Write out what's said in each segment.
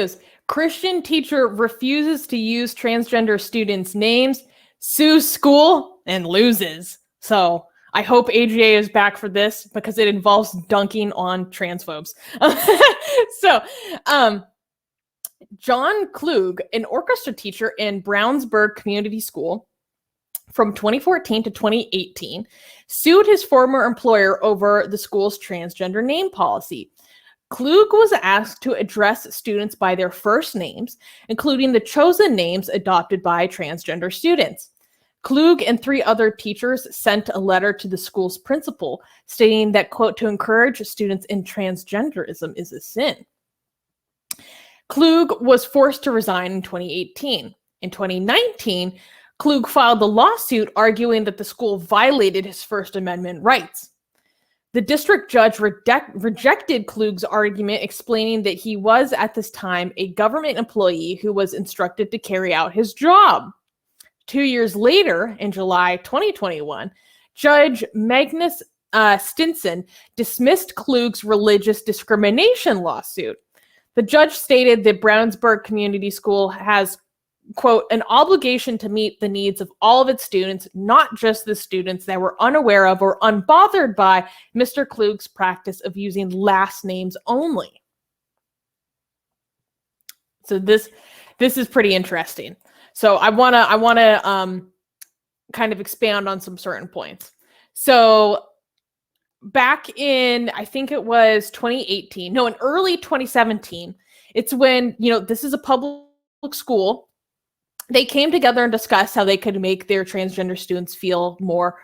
news. Christian teacher refuses to use transgender students' names, sues school, and loses. So I hope AGA is back for this because it involves dunking on transphobes. So, John Kluge, an orchestra teacher in Brownsburg Community School from 2014 to 2018, sued his former employer over the school's transgender name policy. Kluge was asked to address students by their first names, including the chosen names adopted by transgender students. Kluge and 3 other teachers sent a letter to the school's principal stating that, quote, to encourage students in transgenderism is a sin. Kluge was forced to resign in 2018. In 2019, Kluge filed a lawsuit arguing that the school violated his First Amendment rights. The district judge rejected Kluge's argument, explaining that he was at this time a government employee who was instructed to carry out his job. 2 years later, in July 2021, Judge Magnus-Stinson dismissed Kluge's religious discrimination lawsuit. The judge stated that Brownsburg Community School has, quote, an obligation to meet the needs of all of its students, not just the students that were unaware of or unbothered by Mr. Kluge's practice of using last names only. So this is pretty interesting. So I want to kind of expand on some certain points. So back in, I think it was 2018, no, in early 2017, it's when, this is a public school. They came together and discussed how they could make their transgender students feel more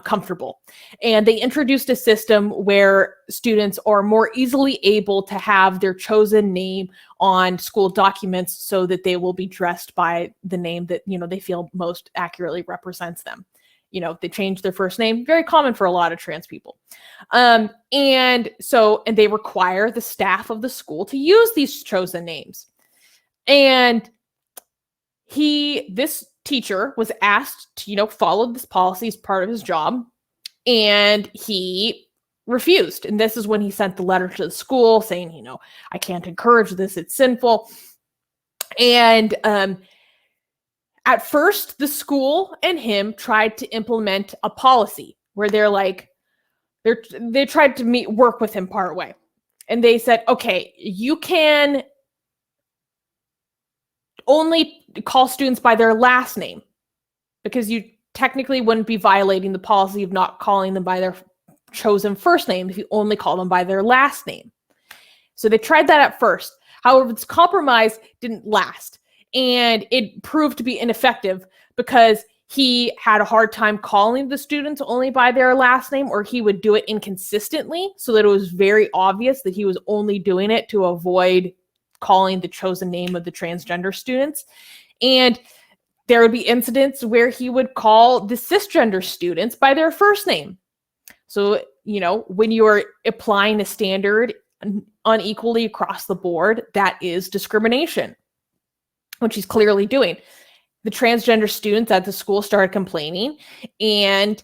comfortable. And they introduced a system where students are more easily able to have their chosen name on school documents so that they will be dressed by the name that, they feel most accurately represents them. They change their first name, very common for a lot of trans people. And they require the staff of the school to use these chosen names. And this teacher was asked to, follow this policy as part of his job, and he refused. And this is when he sent the letter to the school saying, I can't encourage this, it's sinful. And at first, the school and him tried to implement a policy where they tried to work with him partway. And they said, okay, you can only call students by their last name because you technically wouldn't be violating the policy of not calling them by their chosen first name if you only call them by their last name. So they tried that at first. However, this compromise didn't last, and it proved to be ineffective because he had a hard time calling the students only by their last name, or he would do it inconsistently so that it was very obvious that he was only doing it to avoid calling the chosen name of the transgender students. And there would be incidents where he would call the cisgender students by their first name. So, when you are applying a standard unequally across the board, that is discrimination, which he's clearly doing. The transgender students at the school started complaining, and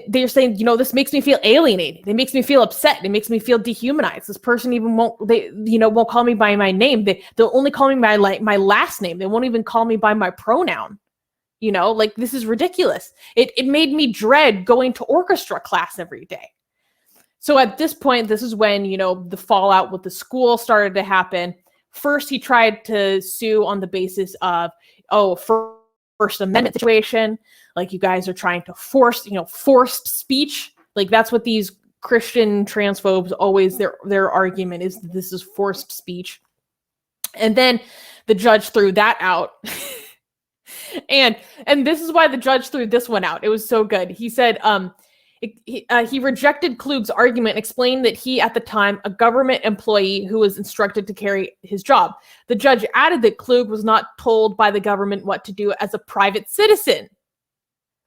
they're saying, this makes me feel alienated. It makes me feel upset. It makes me feel dehumanized. This person even won't call me by my name. They'll only call me by my last name. They won't even call me by my pronoun. This is ridiculous. It made me dread going to orchestra class every day. So at this point, this is when, the fallout with the school started to happen. First, he tried to sue on the basis of, First Amendment situation. Like, you guys are trying to forced speech. Like, that's what these Christian transphobes always, their argument is that this is forced speech. And then the judge threw that out. and this is why the judge threw this one out. It was so good. He said, he rejected Kluge's argument, explaining that he, at the time, a government employee who was instructed to carry his job. The judge added that Kluge was not told by the government what to do as a private citizen.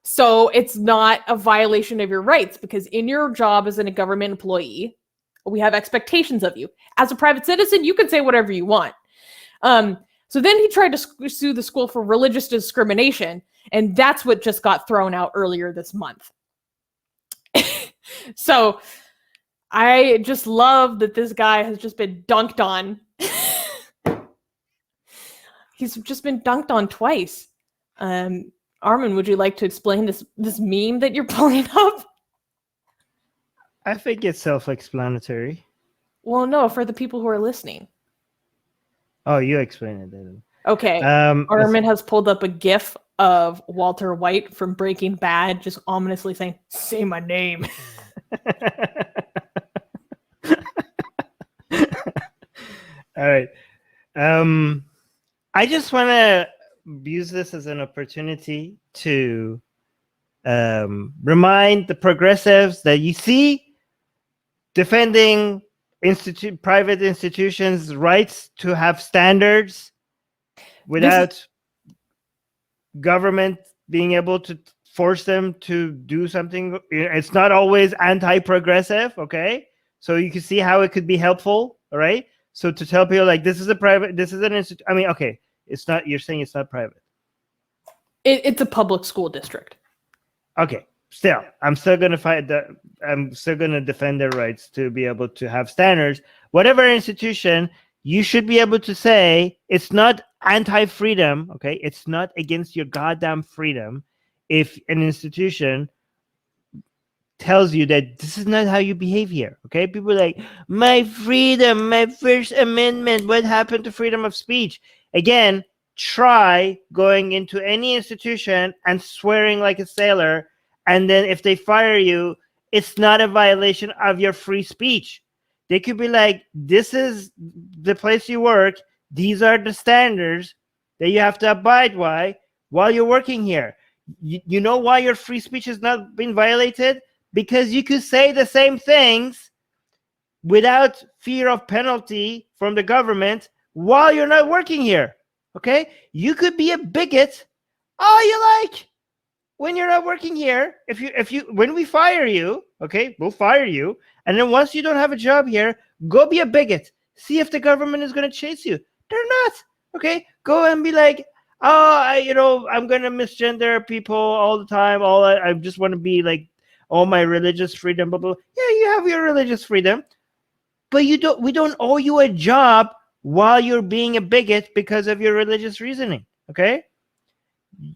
So it's not a violation of your rights, because in your job as a government employee, we have expectations of you. As a private citizen, you can say whatever you want. So then he tried to sue the school for religious discrimination, and that's what just got thrown out earlier this month. So I just love that this guy has just been dunked on He's just been dunked on twice. Armin, would you like to explain this meme that you're pulling up? I think it's self-explanatory. Well, no, for the people who are listening. Oh, you explain it then. Okay. Armin has pulled up a GIF of Walter White from Breaking Bad, just ominously saying, "Say my name." All right. I just want to use this as an opportunity to remind the progressives that you see defending private institutions' rights to have standards without government being able to force them to do something. It's not always anti-progressive, okay? So you can see how it could be helpful, all right? So to tell people like this is an institute. I mean, okay, it's not. You're saying it's not private. It's a public school district. Okay, still, I'm still gonna fight that. I'm still gonna defend their rights to be able to have standards. Whatever institution, you should be able to say it's not anti-freedom. Okay, it's not against your goddamn freedom if an institution tells you that this is not how you behave here. Okay, people are like, my freedom, my First Amendment, what happened to freedom of speech? Again, try going into any institution and swearing like a sailor, and then if they fire you, it's not a violation of your free speech. They could be like, this is the place you work, these are the standards that you have to abide by while you're working here. You know why your free speech has not been violated? Because you could say the same things without fear of penalty from the government while you're not working here. Okay? You could be a bigot all you like when you're not working here. When we fire you, okay, we'll fire you. And then once you don't have a job here, go be a bigot. See if the government is going to chase you. They're not. Okay? Go and be like, oh, I'm going to misgender people all the time. I just want to be like, oh, my religious freedom, blah, blah. Yeah, you have your religious freedom, but we don't owe you a job while you're being a bigot because of your religious reasoning, okay?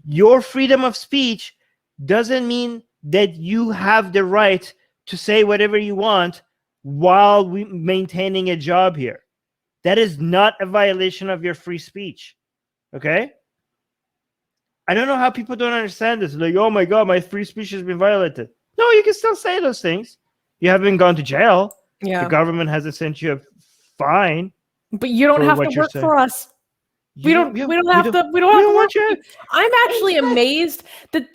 Your freedom of speech doesn't mean that you have the right to say whatever you want while maintaining a job here. That is not a violation of your free speech, okay? I don't know how people don't understand this. Like, oh my God, my free speech has been violated. No, you can still say those things. You haven't gone to jail. Yeah. The government hasn't sent you a fine. But you don't have to work for us. We don't have to work. I'm actually amazed that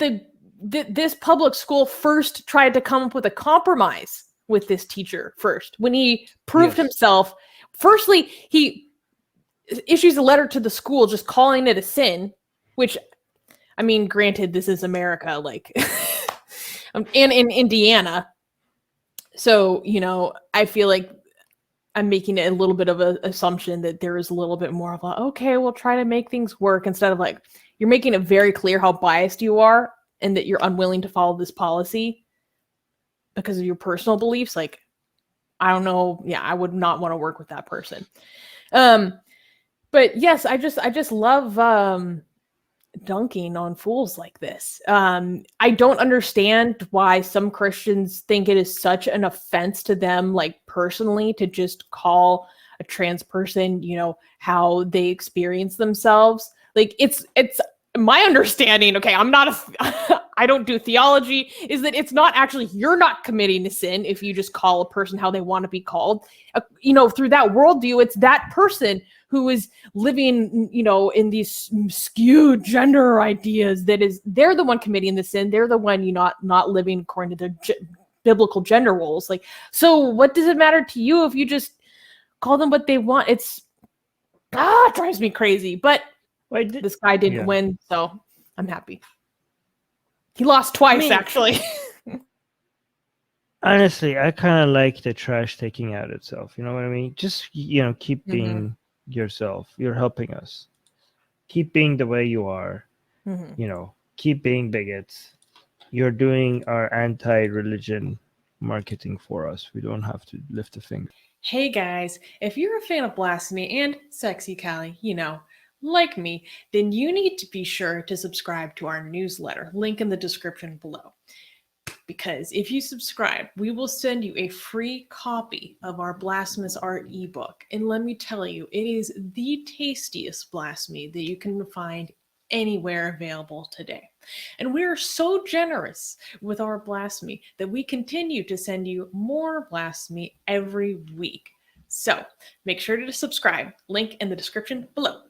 this public school first tried to come up with a compromise with this teacher first. When he proved himself, firstly, he issues a letter to the school just calling it a sin, which, I mean, granted, this is America, like, and in Indiana. So, I feel like I'm making a little bit of an assumption that there is a little bit more of a, okay, we'll try to make things work, instead of like, you're making it very clear how biased you are and that you're unwilling to follow this policy because of your personal beliefs. Like, I don't know. Yeah, I would not want to work with that person. But yes, I just love dunking on fools like this. I don't understand why some Christians think it is such an offense to them, like personally, to just call a trans person, how they experience themselves. Like it's my understanding. Okay, I don't do theology, is that it's not actually, you're not committing a sin if you just call a person how they want to be called. Through that worldview, it's that person who is living, in these skewed gender ideas they're the one committing the sin. They're the one not living according to the biblical gender roles. Like, so what does it matter to you if you just call them what they want? It drives me crazy. But this guy didn't win, so I'm happy. He lost twice, actually. Honestly, I kind of like the trash taking out itself. You know what I mean? Just, keep being yourself. You're helping us. Keep being the way you are. Keep being bigots. You're doing our anti-religion marketing for us. We don't have to lift a finger. Hey guys, if you're a fan of Blasphemy and Sexy Callie, like me, then you need to be sure to subscribe to our newsletter, link in the description below. Because if you subscribe, we will send you a free copy of our Blasphemous Art ebook. And let me tell you, it is the tastiest blasphemy that you can find anywhere available today. And we are so generous with our blasphemy that we continue to send you more blasphemy every week. So make sure to subscribe, link in the description below.